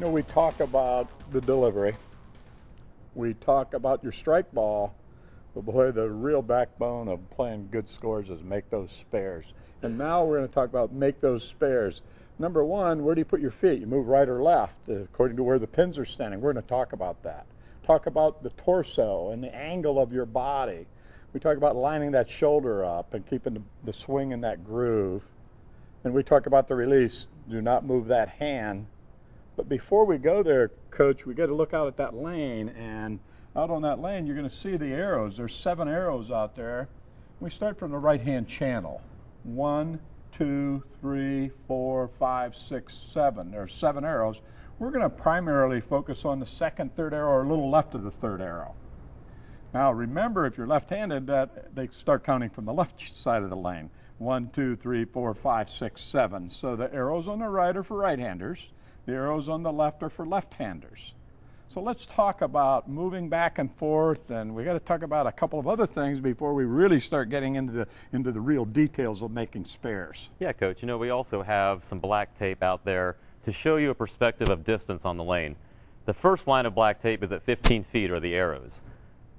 You know, we talk about the delivery, we talk about your strike ball, but boy, the real backbone of playing good scores is make those spares. And now we're going to talk about make those spares. Number one, where do you put your feet? You move right or left according to where the pins are standing. We're going to talk about that. Talk about the torso and the angle of your body. We talk about lining that shoulder up and keeping the swing in that groove. And we talk about the release. Do not move that hand. But before we go there, Coach, we got to look out at that lane, and out on that lane you're going to see the arrows. There's 7 arrows out there. We start from the right-hand channel. 1, 2, 3, 4, 5, 6, 7. There's 7 arrows. We're going to primarily focus on the second, third arrow, or a little left of the third arrow. Now remember, if you're left-handed, that they start counting from the left side of the lane. 1, 2, 3, 4, 5, 6, 7. So the arrows on the right are for right-handers. The arrows on the left are for left-handers. So let's talk about moving back and forth, and we got to talk about a couple of other things before we really start getting into the real details of making spares. Yeah, Coach. You know, we also have some black tape out there to show you a perspective of distance on the lane. The first line of black tape is at 15 feet, or the arrows.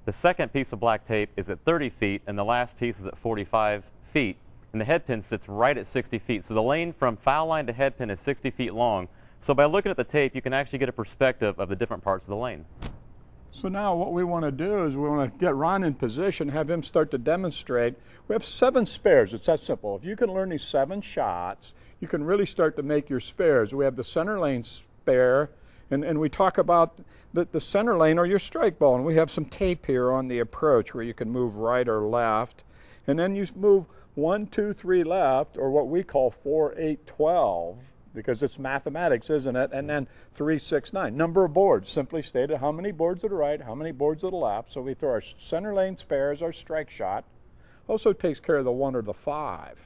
The second piece of black tape is at 30 feet, and the last piece is at 45 feet. And the head pin sits right at 60 feet. So the lane from foul line to head pin is 60 feet long. So by looking at the tape, you can actually get a perspective of the different parts of the lane. So now what we want to do is we want to get Ron in position, have him start to demonstrate. We have 7 spares. It's that simple. If you can learn these 7 shots, you can really start to make your spares. We have the center lane spare, and we talk about the center lane or your strike ball. And we have some tape here on the approach where you can move right or left. And then you move 1, 2, 3 left, or what we call 4, 8, 12. Because it's mathematics, isn't it? And then 3, 6, 9. Number of boards, simply stated, how many boards to the right, how many boards to the left. So we throw our center lane spare as our strike shot. Also takes care of the 1 or the 5.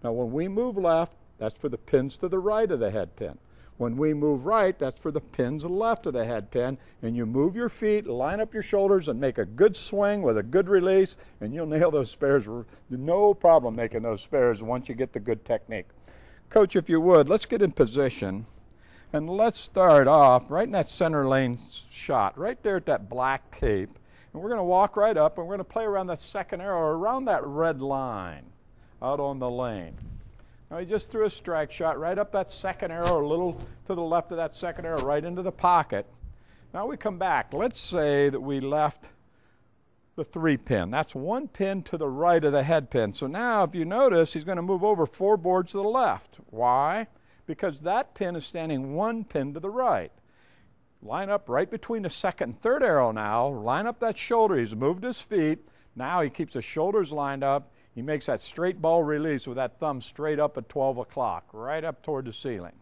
Now when we move left, that's for the pins to the right of the head pin. When we move right, that's for the pins left of the head pin. And you move your feet, line up your shoulders, and make a good swing with a good release, and you'll nail those spares. No problem making those spares once you get the good technique. Coach, if you would, let's get in position, and let's start off right in that center lane shot, right there at that black tape. And we're going to walk right up, and we're going to play around that second arrow, around that red line out on the lane. Now he just threw a strike shot right up that second arrow, a little to the left of that second arrow, right into the pocket. Now we come back. Let's say that we left the 3 pin. That's 1 pin to the right of the head pin. So now if you notice, he's going to move over 4 boards to the left. Why? Because that pin is standing 1 pin to the right. Line up right between the second and third arrow now. Line up that shoulder. He's moved his feet. Now he keeps his shoulders lined up. He makes that straight ball release with that thumb straight up at 12 o'clock, right up toward the ceiling.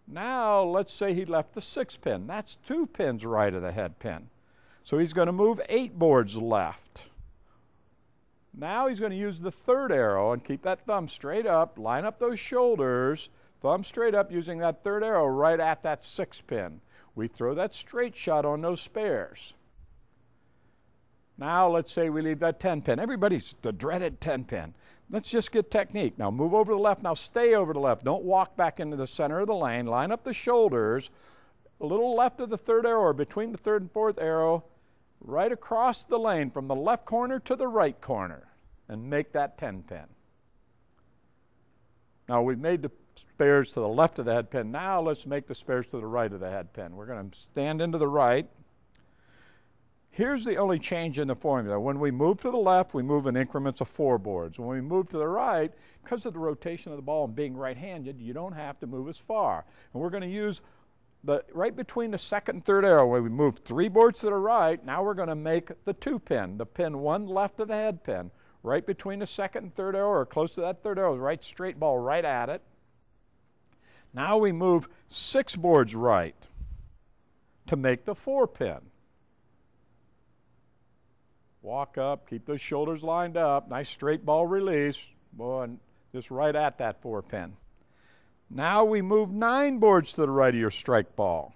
Now let's say he left the 6 pin. That's 2 pins right of the head pin. So he's going to move 8 boards left. Now he's going to use the third arrow and keep that thumb straight up, line up those shoulders, thumb straight up using that third arrow right at that 6 pin. We throw that straight shot on those spares. Now let's say we leave that 10 pin. Everybody's the dreaded 10 pin. Let's just get technique. Now move over to the left. Now stay over to the left. Don't walk back into the center of the lane. Line up the shoulders. A little left of the third arrow, or between the third and fourth arrow, right across the lane from the left corner to the right corner, and make that 10 pin. Now we've made the spares to the left of the head pin. Now let's make the spares to the right of the head pin. We're going to stand into the right. Here's the only change in the formula. When we move to the left, we move in increments of 4 boards. When we move to the right, because of the rotation of the ball and being right-handed, you don't have to move as far. And we're going to use right between the second and third arrow, where we move 3 boards to the right. Now we're going to make the 2 pin, the pin 1 left of the head pin, right between the second and third arrow, or close to that third arrow, right straight ball right at it. Now we move 6 boards right to make the 4 pin. Walk up, keep those shoulders lined up, nice straight ball release, boy, and just right at that 4 pin. Now we move 9 boards to the right of your strike ball.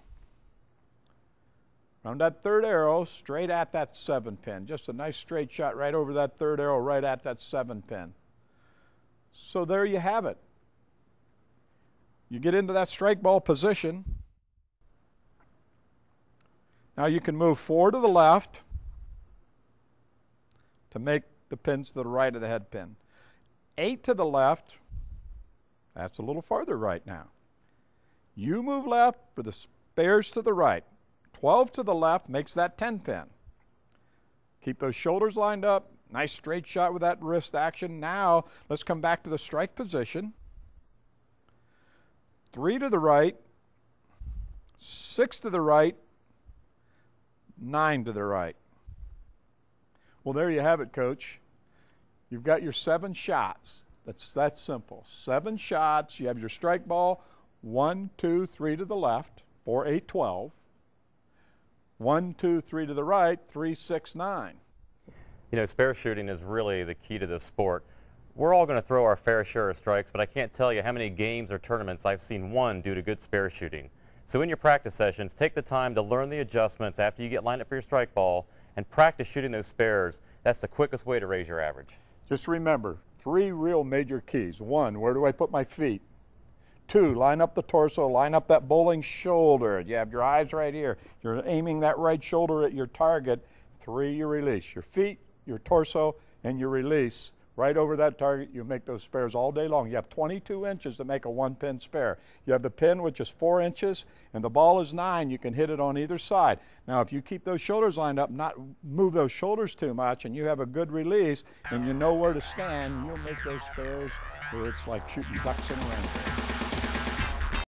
Around that third arrow, straight at that 7 pin. Just a nice straight shot right over that third arrow, right at that 7 pin. So there you have it. You get into that strike ball position. Now you can move 4 to the left to make the pins to the right of the head pin. 8 to the left, that's a little farther right now. You move left for the spares to the right. 12 to the left makes that 10 pin. Keep those shoulders lined up. Nice straight shot with that wrist action. Now let's come back to the strike position. 3 to the right, 6 to the right, 9 to the right. Well, there you have it, Coach. You've got your 7 shots. That's that simple. 7 shots. You have your strike ball. 1, 2, 3 to the left. 4, 8, 12. 1, 2, 3 to the right. 3, 6, 9. You know, spare shooting is really the key to this sport. We're all going to throw our fair share of strikes, but I can't tell you how many games or tournaments I've seen won due to good spare shooting. So in your practice sessions, take the time to learn the adjustments after you get lined up for your strike ball and practice shooting those spares. That's the quickest way to raise your average. Just remember, 3 real major keys. 1, where do I put my feet? 2, line up the torso, line up that bowling shoulder. You have your eyes right here. You're aiming that right shoulder at your target. 3, you release. Your feet, your torso, and your release. Right over that target, you make those spares all day long. You have 22 inches to make a 1-pin spare. You have the pin, which is 4 inches, and the ball is 9. You can hit it on either side. Now, if you keep those shoulders lined up, not move those shoulders too much, and you have a good release, and you know where to stand, you'll make those spares where it's like shooting ducks in a rainbow.